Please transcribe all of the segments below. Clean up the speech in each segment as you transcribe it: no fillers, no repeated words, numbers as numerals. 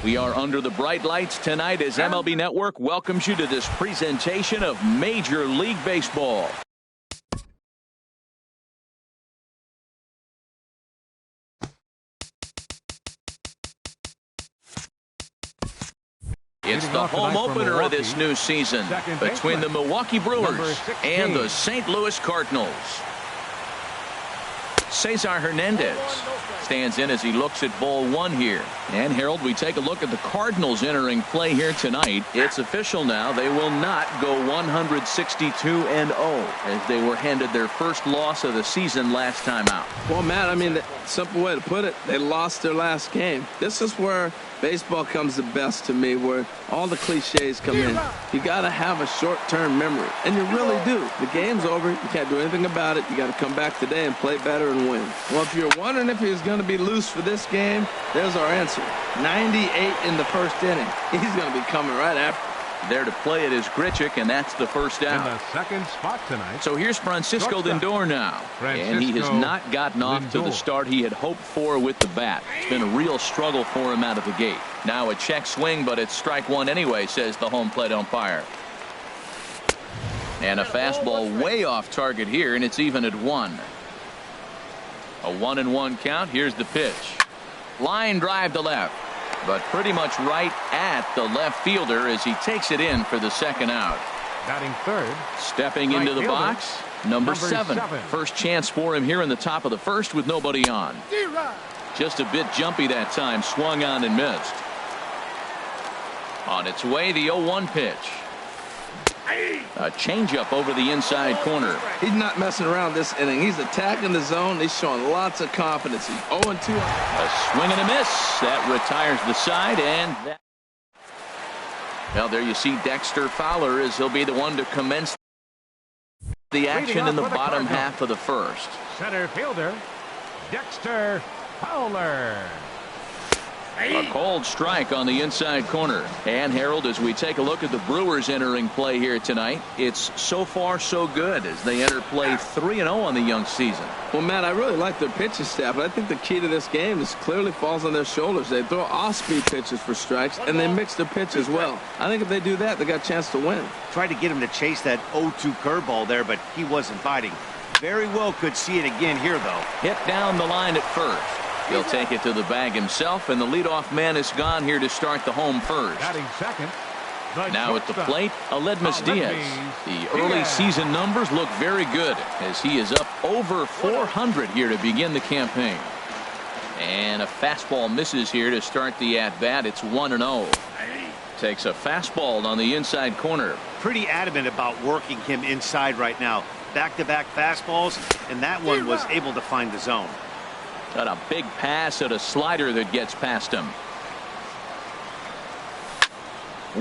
We are under the bright lights tonight as MLB Network welcomes you to this presentation of Major League Baseball. It's the home opener of this new season between the Milwaukee Brewers and the St. Louis Cardinals. Cesar Hernandez stands in as he looks at ball one here. And Harold, we take a look at the Cardinals entering play here tonight. It's official now. They will not go 162-0 as they were handed their first loss of the season last time out. Well, Matt, I mean, the simple way to put it, they lost their last game. This is where baseball comes the best to me, where all the cliches come in. You got to have a short-term memory, and you really do. The game's over. You can't do anything about it. You got to come back today and play better and win. Well, if you're wondering if he's going to be loose for this game, there's our answer. 98 in the first inning. He's going to be coming right after. There to play it is Grichuk, and that's the first out. In the second spot tonight. So here's Francisco Lindor now. And he has not gotten off to the start he had hoped for with the bat. It's been a real struggle for him out of the gate. Now a check swing, but it's strike one anyway, says the home plate umpire. And a fastball way off target here, and it's even at 1. A 1-1 count. Here's the pitch. Line drive to left, but pretty much right at the left fielder as he takes it in for the second out. Batting third. Stepping into the box, number 7. First chance for him here in the top of the first with nobody on. Just a bit jumpy that time, swung on and missed. On its way, the 0-1 pitch. A changeup over the inside corner. He's not messing around this inning. He's attacking the zone. He's showing lots of confidence. He's 0-2. A swing and a miss. That retires the side, and that. Well, there you see Dexter Fowler as he'll be the one to commence the action in the bottom half of the first. Center fielder, Dexter Fowler. A cold strike on the inside corner. And Harold, as we take a look at the Brewers entering play here tonight, it's so far so good as they enter play 3-0 on the young season. Well, Matt, I really like their pitching staff, but I think the key to this game is clearly falls on their shoulders. They throw off-speed pitches for strikes, and they mix their pitch as well. I think if they do that, they got a chance to win. Tried to get him to chase that 0-2 curveball there, but he wasn't biting. Very well could see it again here, though. Hit down the line at first. He'll take it to the bag himself, and the leadoff man is gone here to start the home first. Batting second. Now at the plate, Aledmys Diaz. The early season numbers look very good as he is up over 400 here to begin the campaign. And a fastball misses here to start the at-bat. It's 1-0. Takes a fastball on the inside corner. Pretty adamant about working him inside right now. Back-to-back fastballs, and that one was able to find the zone. Got a big pass at a slider that gets past him.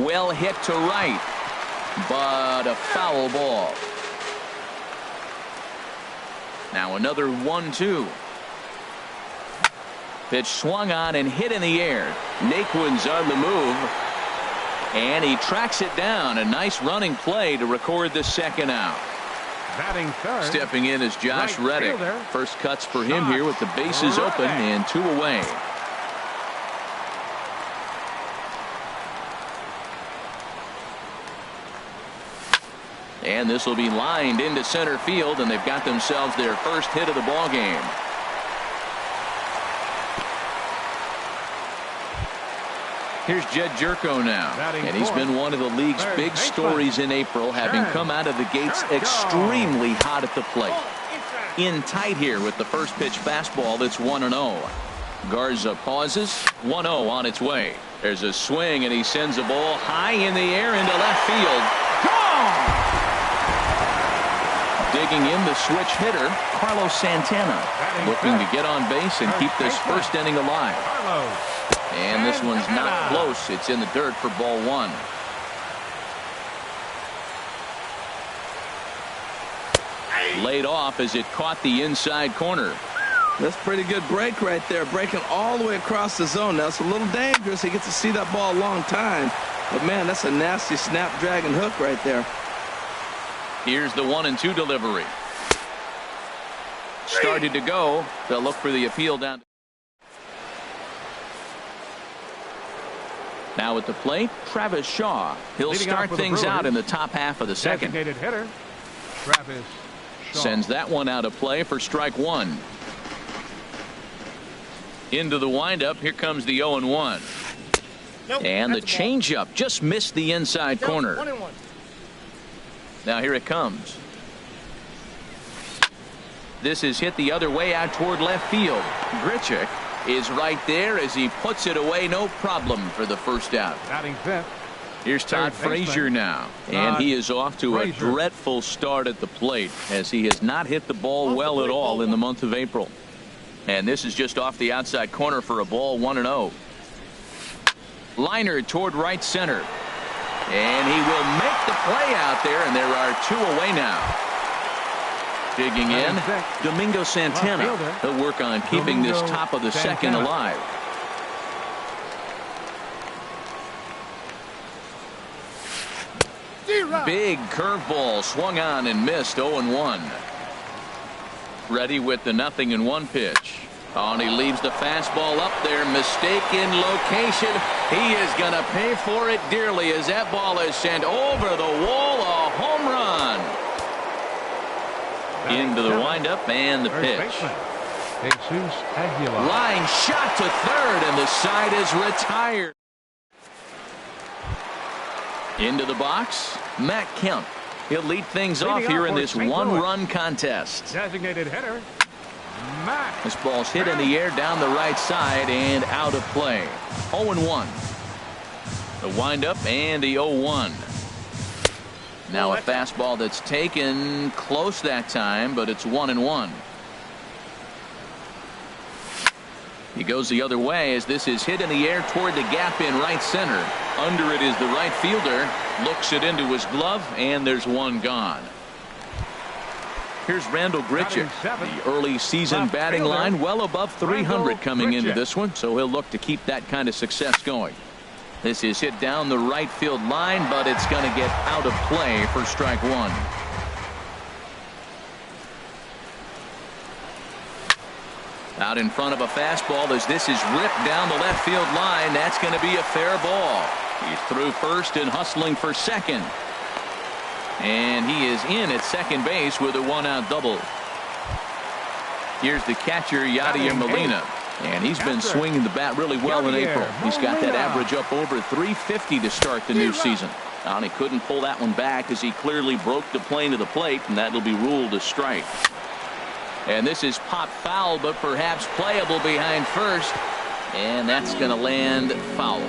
Well hit to right, but a foul ball. Now another 1-2. Pitch swung on and hit in the air. Naquin's on the move, and he tracks it down. A nice running play to record the second out. Batting third. Stepping in is Josh Reddick. First cuts for him here with the bases open and 2 away. And this will be lined into center field, and they've got themselves their first hit of the ball game. Here's Jed Jerko now, and he's been one of the league's big stories in April, having come out of the gates extremely hot at the plate. In tight here with the first pitch fastball that's 1-0. Garza pauses. 1-0 on its way. There's a swing, and he sends a ball high in the air into left field. Gone! Digging in the switch hitter, Carlos Santana, looking to get on base and keep this first inning alive. And this one's not close. It's in the dirt for ball 1. Laid off as it caught the inside corner. That's pretty good break right there, breaking all the way across the zone. Now it's a little dangerous. He gets to see that ball a long time, but man, that's a nasty snapdragon hook right there. Here's the 1-2 delivery. started to go. They'll look for the appeal down. Now at the plate, Travis Shaw. He'll start things out in the top half of the second. Designated hitter, Travis Shaw. Sends that one out of play for strike one. Into the windup. Here comes the 0-1. Nope, and the changeup just missed the inside corner. 1-1. Now here it comes. This is hit the other way out toward left field. Grichuk is right there as he puts it away. No problem for the first out. Batting fifth. Here's Todd Frazier now, and he is off to a dreadful start at the plate as he has not hit the ball well at all in the month of April. And this is just off the outside corner for a ball, 1-0. Liner toward right center, and he will make the play out there, and there are two away now. Digging in, Domingo Santana. He'll work on keeping this top of the second alive. Big curveball swung on and missed. 0-1. Ready with the 0-1 pitch. Oh, and he leaves the fastball up there. Mistaken location. He is going to pay for it dearly as that ball is sent over the wall. A home run. Into the windup and the pitch. Line shot to third, and the side is retired. Into the box, Matt Kemp. He'll lead things off here in this one-run contest. Designated hitter, Matt. This ball's hit in the air down the right side and out of play. 0-1. The windup and the 0-1. Now a fastball that's taken close that time, but it's 1-1. He goes the other way as this is hit in the air toward the gap in right center. Under it is the right fielder. Looks it into his glove, and there's one gone. Here's Randall Grichuk. The early season batting line well above 300 coming into this one, so he'll look to keep that kind of success going. This is hit down the right field line, but it's going to get out of play for strike one. Out in front of a fastball as this is ripped down the left field line. That's going to be a fair ball. He's through first and hustling for second. And he is in at second base with a one-out double. Here's the catcher, Yadier Molina. And he's been swinging the bat really well in April. He's got that average up over 350 to start the new season. And he couldn't pull that one back as he clearly broke the plane of the plate, and that'll be ruled a strike. And this is popped foul, but perhaps playable behind first. And that's going to land foul.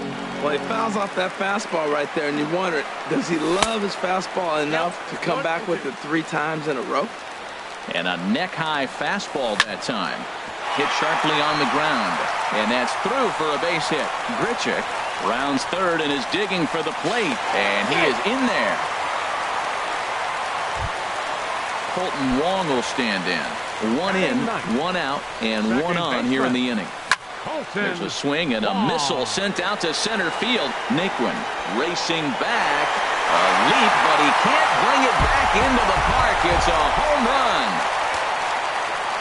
Well, he fouls off that fastball right there, and you wonder, does he love his fastball enough to come back with it 3 times in a row? And a neck-high fastball that time. Hit sharply on the ground. And that's through for a base hit. Grichuk rounds third and is digging for the plate. And he is in there. Colton Wong will stand in. 1 in, 1 out, and 1 on here in the inning. There's a swing and a missile sent out to center field. Naquin racing back. A leap, but he can't bring it back into the park. It's a home run.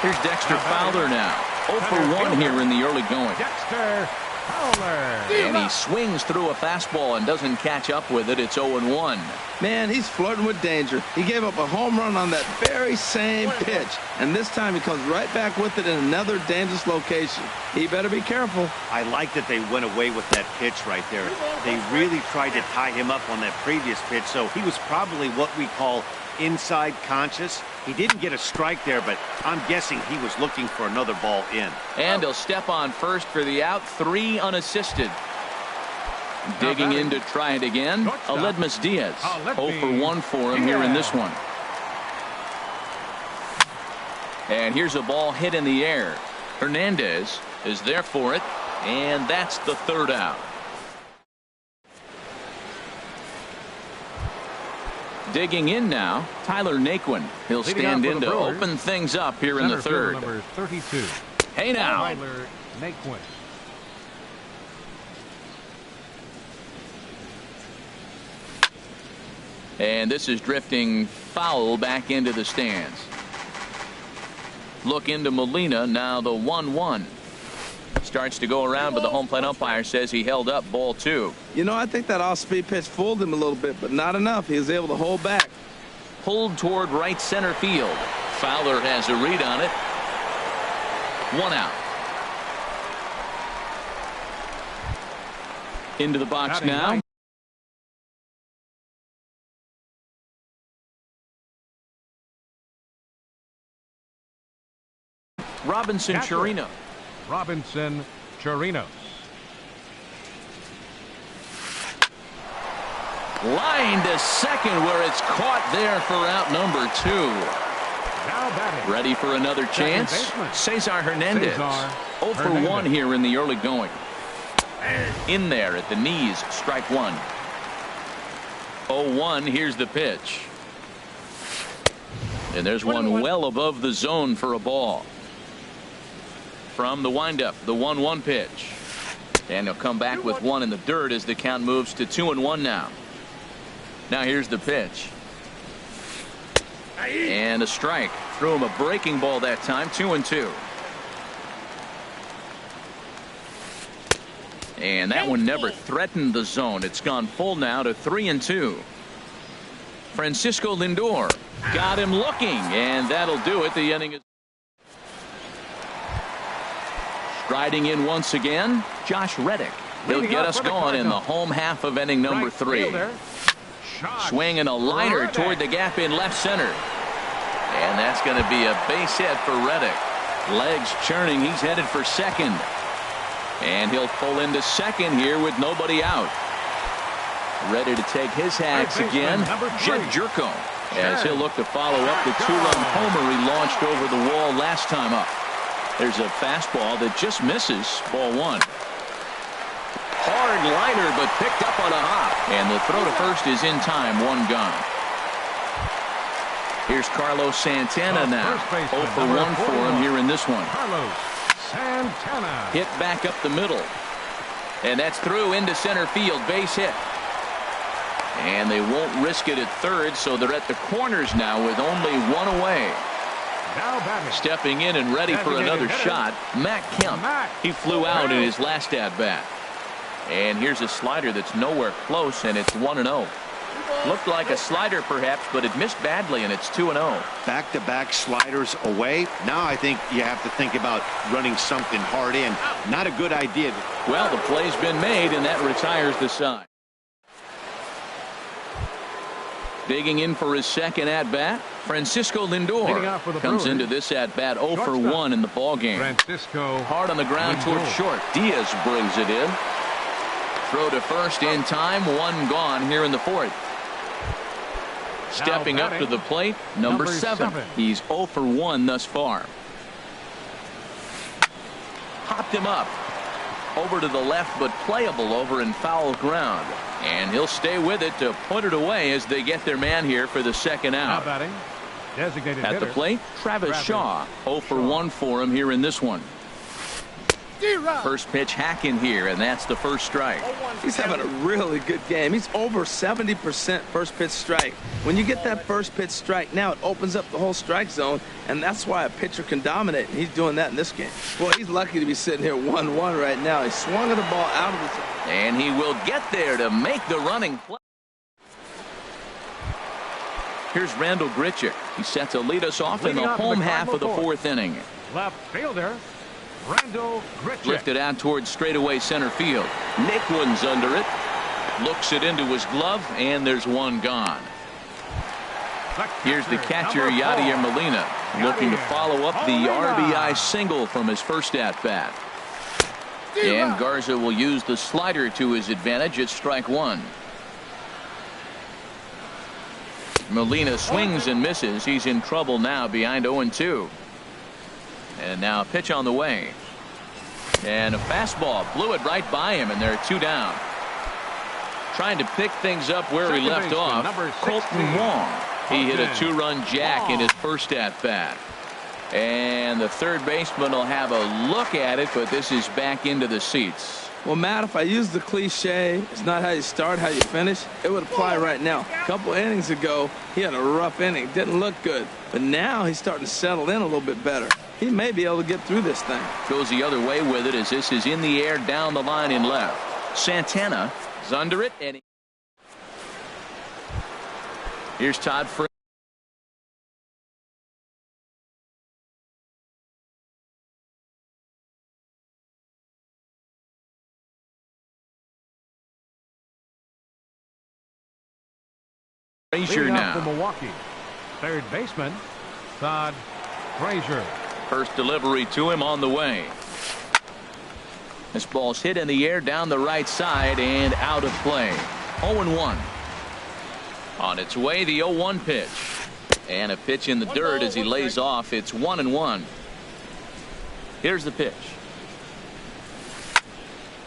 Here's Dexter Fowler now. 0 for 1 here in the early going. Dexter Fowler. And he swings through a fastball and doesn't catch up with it. It's 0-1. Man, he's flirting with danger. He gave up a home run on that very same pitch. And this time he comes right back with it in another dangerous location. He better be careful. I like that they went away with that pitch right there. They really tried to tie him up on that previous pitch, so he was probably what we call inside conscious. He didn't get a strike there, but I'm guessing he was looking for another ball in. And he'll step on first for the out. 3 unassisted. Digging in to try it again. Aledmus Diaz. 0 for 1 for him here in this one. And here's a ball hit in the air. Hernandez is there for it, and that's the third out. Digging in now, Tyler Naquin. He'll stand in to open things up here in the third. Number 32. Hey now. Tyler Naquin. And this is drifting foul back into the stands. Look into Molina. Now the 1-1. Starts to go around, but the home plate umpire says he held up. Ball 2. You know, I think that off-speed pitch fooled him a little bit, but not enough. He was able to hold back. Pulled toward right center field. Fowler has a read on it. 1 out. Into the box now. Robinson Chirinos. Robinson Chirinos. Line to second, where it's caught there for out number 2. Now batting. Ready for another chance. Cesar Hernandez. 0 for 1 here in the early going. In there at the knees. Strike 1. 0-1. Here's the pitch. And there's one well above the zone for a ball. From the windup, the 1-1 pitch. And he'll come back with one in the dirt as the count moves to 2-1 now. Now here's the pitch. And a strike. Threw him a breaking ball that time. 2-2. And that one never threatened the zone. It's gone full now to 3-2. Francisco Lindor got him looking, and that'll do it. The inning is striding in once again. Josh Reddick. He'll get us going in the home half of inning number 3. Swinging a liner toward the gap in left center. And that's going to be a base hit for Reddick. Legs churning. He's headed for second. And he'll pull into second here with nobody out. Ready to take his hacks again. Jed Jerko, as he'll look to follow up the 2-run homer he launched over the wall last time up. There's a fastball that just misses. Ball 1. Hard liner, but picked up on a hop. And the throw to first is in time. 1 gone. Here's Carlos Santana now. 0 for 1 for him here in this one. Carlos Santana. Hit back up the middle. And that's through into center field. Base hit. And they won't risk it at third, so they're at the corners now with only 1 away. Now batting. Stepping in and ready for another shot, Matt Kemp. He flew out in his last at-bat. And here's a slider that's nowhere close, and it's 1-0. Looked like a slider perhaps, but it missed badly, and it's 2-0. Back-to-back sliders away. Now I think you have to think about running something hard in. Not a good idea. Well, the play's been made, and that retires the side. Digging in for his second at-bat, Francisco Lindor comes into this at-bat 0 for 1 in the ballgame. Francisco hard on the ground toward short. Diaz brings it in. Throw to first in time. 1 gone here in the 4th. Stepping up to the plate, number 7. He's 0 for 1 thus far. Popped him up. Over to the left, but playable over in foul ground. And he'll stay with it to put it away as they get their man here for the second out. Designated at the plate, Travis Shaw. 0 for 1 for him here in this one. First pitch hacking here, and that's the first strike. He's having a really good game. He's over 70% first pitch strike. When you get that first pitch strike, now it opens up the whole strike zone, and that's why a pitcher can dominate, and he's doing that in this game. Boy, he's lucky to be sitting here 1-1 right now. He swung at the ball out of the... And he will get there to make the running play. Here's Randall Grichuk. He's set to lead us off in the home half of the 4th inning. Left fielder Randall Grichuk. Lifted out towards straightaway center field. Naquin's under it. Looks it into his glove, and there's 1 gone. Here's the catcher, Yadier Molina, looking to follow up the RBI single from his first at-bat. And Garza will use the slider to his advantage at strike 1. Molina swings and misses. He's in trouble now behind 0-2. And now a pitch on the way. And a fastball blew it right by him, and there are 2 down. Trying to pick things up where he left off, Colton Wong. He hit a 2-run jack in his first at-bat. And the third baseman will have a look at it, but this is back into the seats. Well, Matt, if I use the cliche, it's not how you start, how you finish, it would apply right now. A couple innings ago, he had a rough inning. Didn't look good. But now he's starting to settle in a little bit better. He may be able to get through this thing. Goes the other way with it as this is in the air down the line in left. Santana is under it. And here's Todd Frazier. Leading Now. off for Milwaukee, third baseman, Todd Frazier. First delivery to him on the way. This ball's hit in the air down the right side and out of play. 0-1. On its way, the 0-1 pitch. And a pitch in the dirt as he lays off. It's 1-1. Here's the pitch.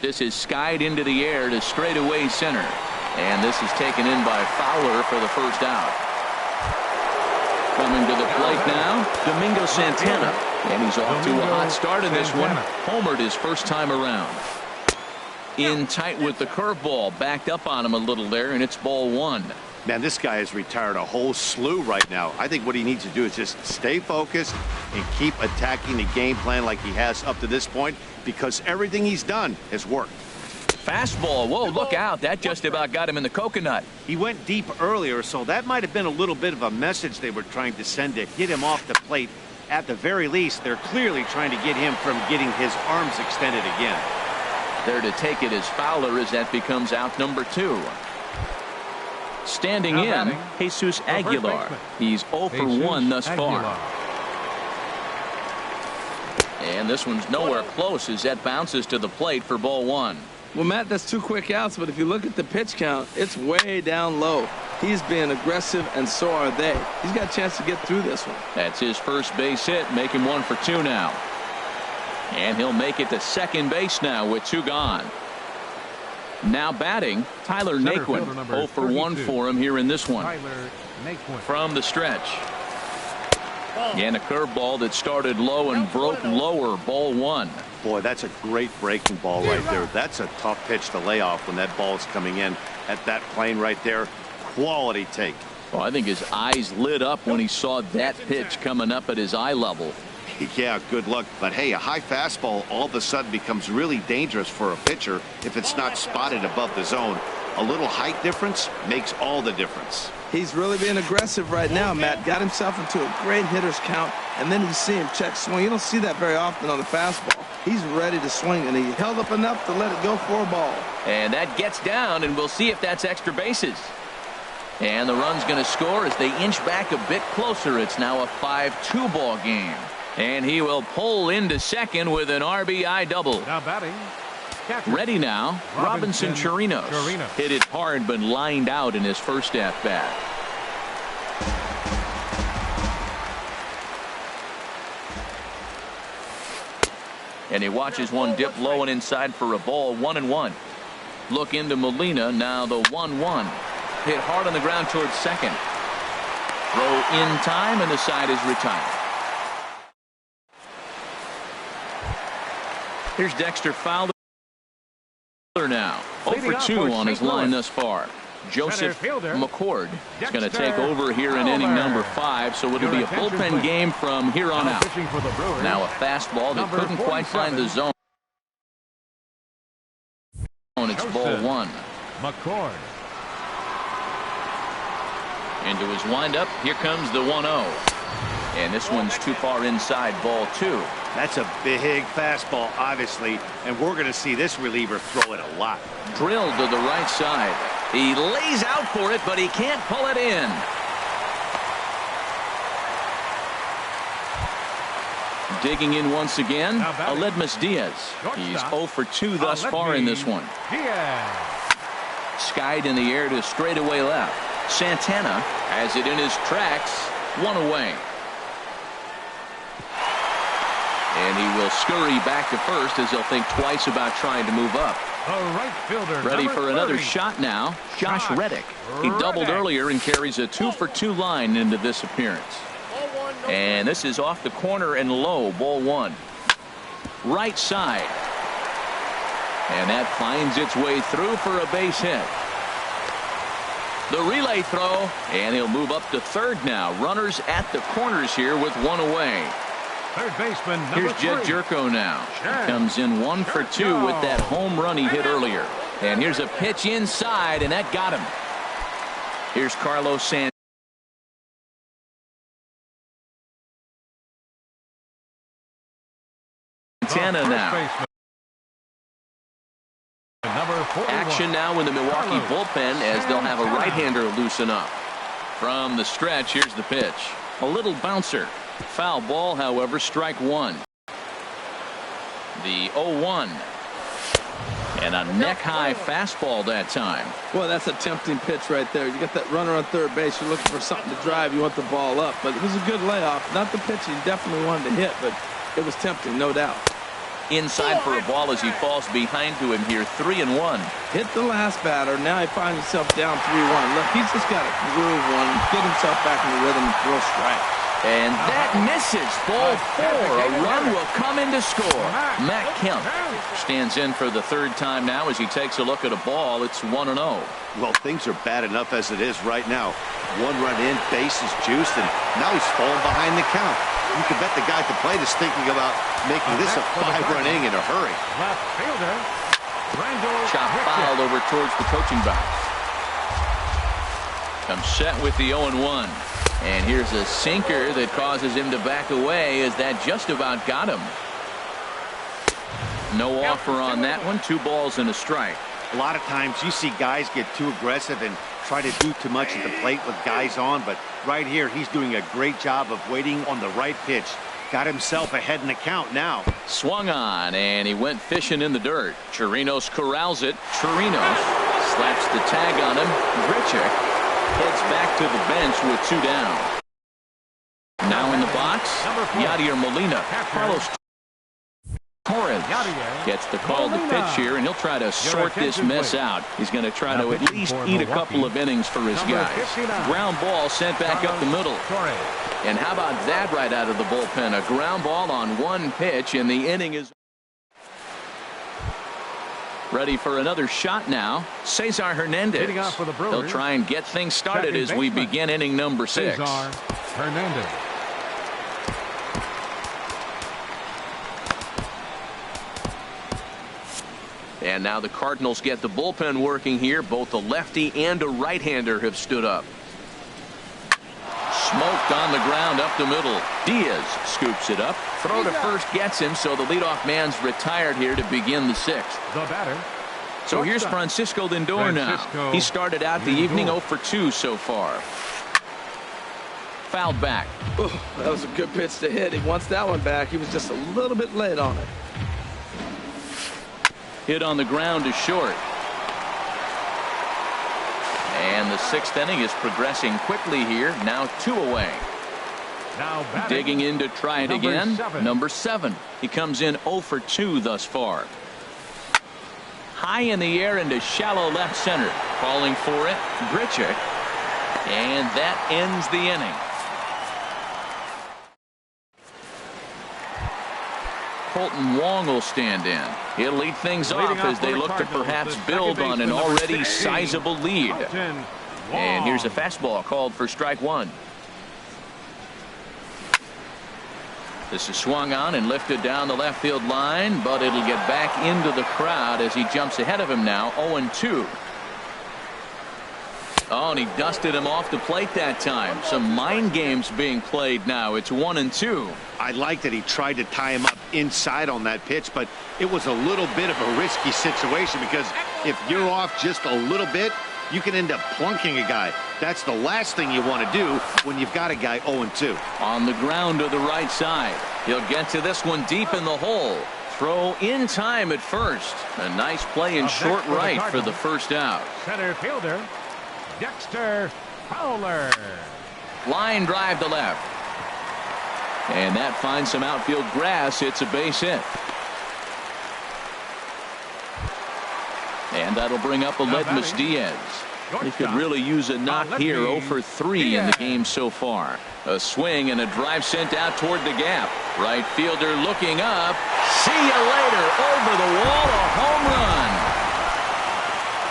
This is skied into the air to straightaway center. And this is taken in by Fowler for the first out. Coming to the plate now, Domingo Santana. And he's off to a hot start in this one. Homered his first time around. In tight with the curveball. Backed up on him a little there, and it's ball one. Man, this guy has retired a whole slew right now. I think what he needs to do is just stay focused and keep attacking the game plan like he has up to this point, because everything he's done has worked. Fastball. Whoa, look out. That just about got him in the coconut. He went deep earlier, so that might have been a little bit of a message they were trying to send to get him off the plate. At the very least, they're clearly trying to get him from getting his arms extended again. There to take it is Fowler as that becomes out number 2. Standing in, Jesus Aguilar. He's 0 for 1 thus far. And this one's nowhere close as that bounces to the plate for ball one. Well, Matt, that's 2 quick outs, but if you look at the pitch count, it's way down low. He's being aggressive, and so are they. He's got a chance to get through this one. That's his first base hit, make him 1 for 2 now. And he'll make it to second base now with 2 gone. Now batting, Tyler Naquin. 0 for 1 for him here in this one. From the stretch. And a curveball that started low and broke lower, ball one. Boy, that's a great breaking ball right there. That's a tough pitch to lay off when that ball's coming in at that plane right there. Quality take. Well, I think his eyes lit up when he saw that pitch coming up at his eye level. Yeah, good luck. But hey, a high fastball all of a sudden becomes really dangerous for a pitcher if it's not spotted above the zone. A little height difference makes all the difference. He's really being aggressive right now, Matt. Got himself into a great hitter's count, and then you see him check swing. You don't see that very often on the fastball. He's ready to swing, and he held up enough to let it go for a ball. And that gets down, and we'll see if that's extra bases. And the run's going to score as they inch back a bit closer. It's now a 5-2 ball game. And he will pull into second with an RBI double. Now batting. Ready now, Robinson Chirinos. Hit it hard but lined out in his first at-bat. And he watches one dip low and inside for a ball. 1-1. Look into Molina. Now the 1-1. Hit hard on the ground towards second. Throw in time, and the side is retired. Here's Dexter Fowler now. 0 for 2 on his line thus far. Joseph McCord is going to take over here in inning number 5, so it'll be a bullpen game from here on out. Now a fastball that couldn't quite find the zone. It's ball one. McCord. Into his windup. Here comes the 1-0. And this one's too far inside, ball 2. That's a big fastball, obviously, and we're going to see this reliever throw it a lot. Drilled to the right side. He lays out for it, but he can't pull it in. Digging in once again, Aledmus Diaz. He's 0 for 2 thus far in this one. Skied in the air to straightaway left. Santana has it in his tracks. 1 away. And he will scurry back to first as he'll think twice about trying to move up. Right fielder, ready for another shot now. Josh Reddick. He doubled earlier and carries a 2 for 2 line into this appearance. And this is off the corner and low, ball 1. Right side. And that finds its way through for a base hit. The relay throw, and he'll move up to third now. Runners at the corners here with 1 away. Third baseman, Here's Jed Jerko now. He comes in 1 for 2 with that home run he hit earlier. And here's a pitch inside, and that got him. Here's Carlos Santana now. Action now in the Milwaukee bullpen as they'll have a right-hander loosen up. From the stretch, here's the pitch. A little bouncer. Foul ball, however, strike one. The 0-1. And a neck-high fastball that time. Well, that's a tempting pitch right there. You got that runner on third base. You're looking for something to drive. You want the ball up. But it was a good layoff. Not the pitch he definitely wanted to hit, but it was tempting, no doubt. Inside for a ball as he falls behind to him here, 3-1. Hit the last batter. Now he finds himself down 3-1. Look, he's just got to groove one, get himself back in the rhythm and throw strike. And that misses. Ball 4. A run will come in to score. Matt Kemp stands in for the third time now as he takes a look at a ball. It's 1-0. Well, things are bad enough as it is right now. 1 run in, base is juiced, and now he's falling behind the count. You can bet the guy at the plate is thinking about making this a 5-run inning in a hurry. Left fielder, chop foul over towards the coaching box. Comes set with the 0-1. And here's a sinker that causes him to back away as that just about got him. No offer on that one. 2 balls and a strike. A lot of times you see guys get too aggressive and try to do too much at the plate with guys on, but right here he's doing a great job of waiting on the right pitch. Got himself ahead in the count now. Swung on, and he went fishing in the dirt. Chirinos corrals it. Chirinos slaps the tag on him. Grichuk heads back to the bench with 2 down. Now in the box, Yadier Molina. Carlos Torres gets the call to pitch here, and he'll try to sort this mess out. He's going to try to at least eat a couple of innings for his guys. Ground ball sent back up the middle. And how about that right out of the bullpen? A ground ball on 1 pitch, and the inning is ready for another shot now. Cesar Hernandez. He'll try and get things started as we begin inning number 6. Cesar Hernandez. And now the Cardinals get the bullpen working here. Both a lefty and a right-hander have stood up. Smoked on the ground up the middle. Diaz scoops it up. Throw to first gets him, so the leadoff man's retired here to begin the 6th. The batter. So here's Francisco Lindor now. He started out the evening 0 for 2 so far. Fouled back. Oh, that was a good pitch to hit. He wants that one back. He was just a little bit late on it. Hit on the ground to short. And the 6th inning is progressing quickly here. Now 2 away. Now digging in to try it again. Number 7. He comes in 0 for 2 thus far. High in the air into shallow left center. Calling for it, Grichuk. And that ends the inning. Colton Wong will stand in. He'll lead things off as they look to perhaps build on an already sizable lead. And here's a fastball called for strike 1. This is swung on and lifted down the left field line, but it'll get back into the crowd as he jumps ahead of him now. 0-2. Oh, and he dusted him off the plate that time. Some mind games being played now. It's 1-2. I like that he tried to tie him up inside on that pitch, but it was a little bit of a risky situation because if you're off just a little bit, you can end up plunking a guy. That's the last thing you want to do when you've got a guy 0-2. On the ground to the right side. He'll get to this one deep in the hole. Throw in time at first. A nice play in short right for the first out. Center fielder Dexter Fowler. Line drive to left. And that finds some outfield grass. It's a base hit. And that'll bring up Aledmus Diaz. He could really use a knock here. 0 for 3 in the game so far. A swing and a drive sent out toward the gap. Right fielder looking up. See you later. Over the wall. A home run.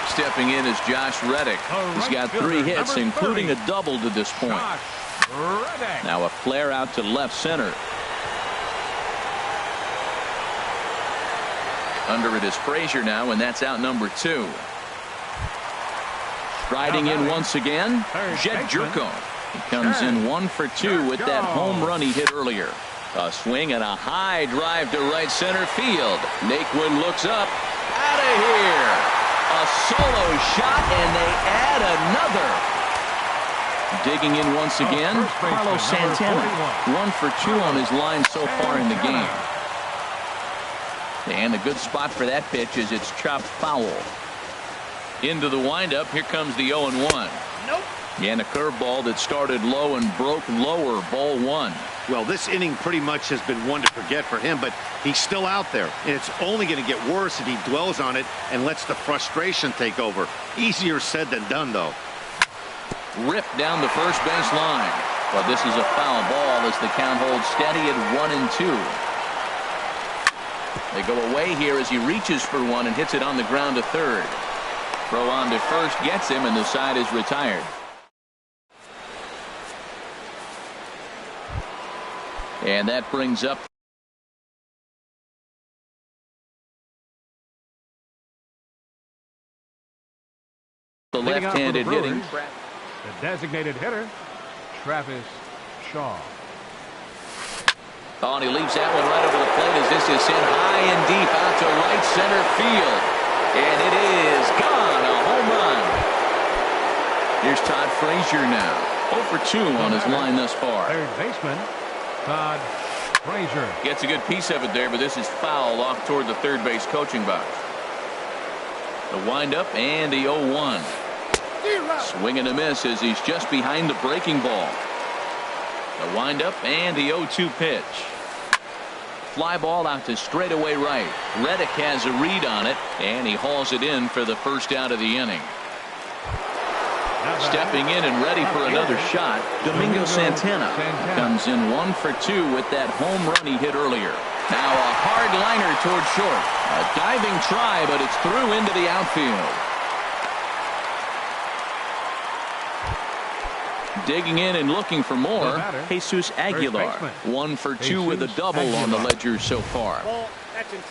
Stepping in is Josh Reddick. He's got 3 hits, including a double to this point. Now a flare out to left center. Under it is Frazier now, and that's out number 2. Striding in once again, Jed Jerko. He comes in 1 for 2 with that home run he hit earlier. A swing and a high drive to right center field. Naquin looks up. Out of here. A solo shot, and they add another. Digging in once again, Carlos Santana. 1 for 2 on his line so far in the game. And a good spot for that pitch is it's chopped foul. Into the windup, here comes the 0-1. Nope. And a curveball that started low and broke lower, ball 1. Well, this inning pretty much has been one to forget for him, but he's still out there. And it's only going to get worse if he dwells on it and lets the frustration take over. Easier said than done, though. Ripped down the first base line. But this is a foul ball as the count holds steady at 1-2. They go away here as he reaches for one and hits it on the ground to third. Throw on to first gets him, and the side is retired. And that brings up the left-handed hitting. The designated hitter, Travis Shaw. Oh, and he leaves that one right over the plate as this is hit high and deep out to right center field. And it is gone, a home run. Here's Todd Frazier now. 0 for 2 on his line thus far. Third baseman, Todd Frazier. Gets a good piece of it there, but this is foul off toward the third base coaching box. The windup and the 0-1. Swing and a miss as he's just behind the breaking ball. The windup and the 0-2 pitch. Fly ball out to straightaway right. Reddick has a read on it, and he hauls it in for the first out of the inning. Stepping in and ready for another shot, Domingo Santana comes in 1 for 2 with that home run he hit earlier. Now a hard liner toward short. A diving try, but it's through into the outfield. Digging in and looking for more, Jesus Aguilar. 1 for 2 with a double on the ledger so far.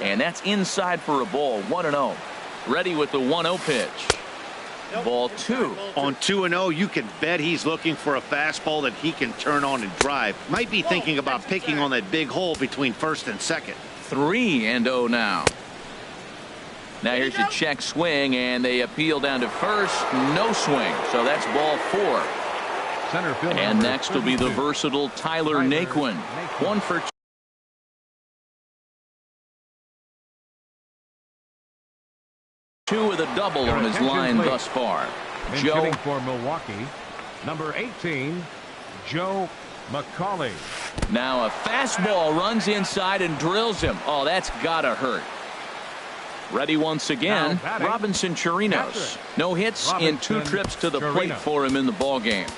And that's inside for a ball, 1-0. Ready with the 1-0 pitch. Ball 2. On 2-0, you can bet he's looking for a fastball that he can turn on and drive. Might be thinking about picking on that big hole between first and second. 3-0 now. Now here's a check swing, and they appeal down to first. No swing, so that's ball 4. And next will be the versatile Tyler Naquin. 1 for 2 with a double on his line thus far. Joe for Milwaukee, number 18, Joe McCauley. Now a fastball runs inside and drills him. Oh, that's gotta hurt. Ready once again, Robinson Chirinos. No hits in 2 trips to the plate for him in the ball game.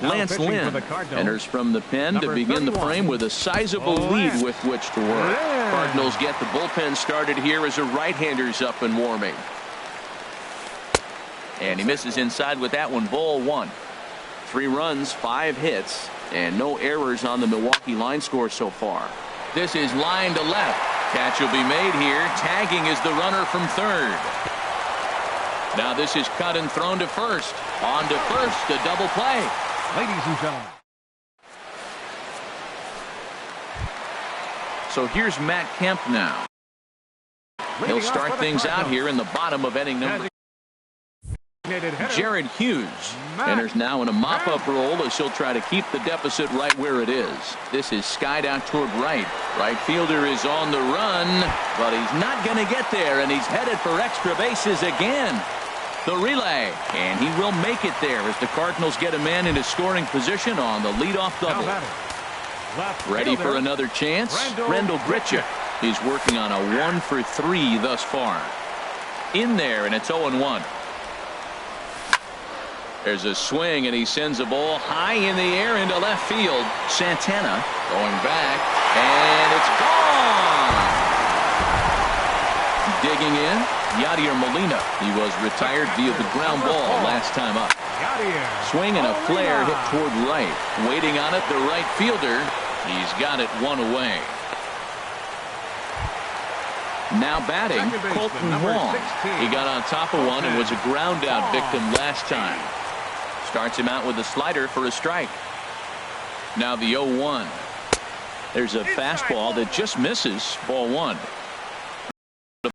Lance Lynn enters from the pen to begin the frame with a sizable lead with which to work. Cardinals get the bullpen started here as a right-hander's up and warming. And he misses inside with that one, ball 1. 3 runs, 5 hits, and no errors on the Milwaukee line score so far. This is line to left. Catch will be made here. Tagging is the runner from third. Now this is cut and thrown to first. On to first, a double play. Ladies and gentlemen. So here's Matt Kemp now. He'll start things out here in the bottom of inning number. Jared Hughes enters now in a mop-up role as he'll try to keep the deficit right where it is. This is skied out toward right. Right fielder is on the run, but he's not going to get there, and he's headed for extra bases again. The relay, and he will make it there as the Cardinals get a man into scoring position on the leadoff double. Ready for another chance? Rendell Grichuk. He's working on a 1 for 3 thus far. In there, and it's 0-1. There's a swing, and he sends a ball high in the air into left field. Santana going back, and it's gone. Digging in, Yadier Molina. He was retired via the ground ball last time up. Swing and a flare hit toward right. Waiting on it, the right fielder. He's got it one away. Now batting, Colton Wong. He got on top of one and was a ground out victim last time. Starts him out with a slider for a strike. Now the 0-1. There's a fastball that just misses. Ball one.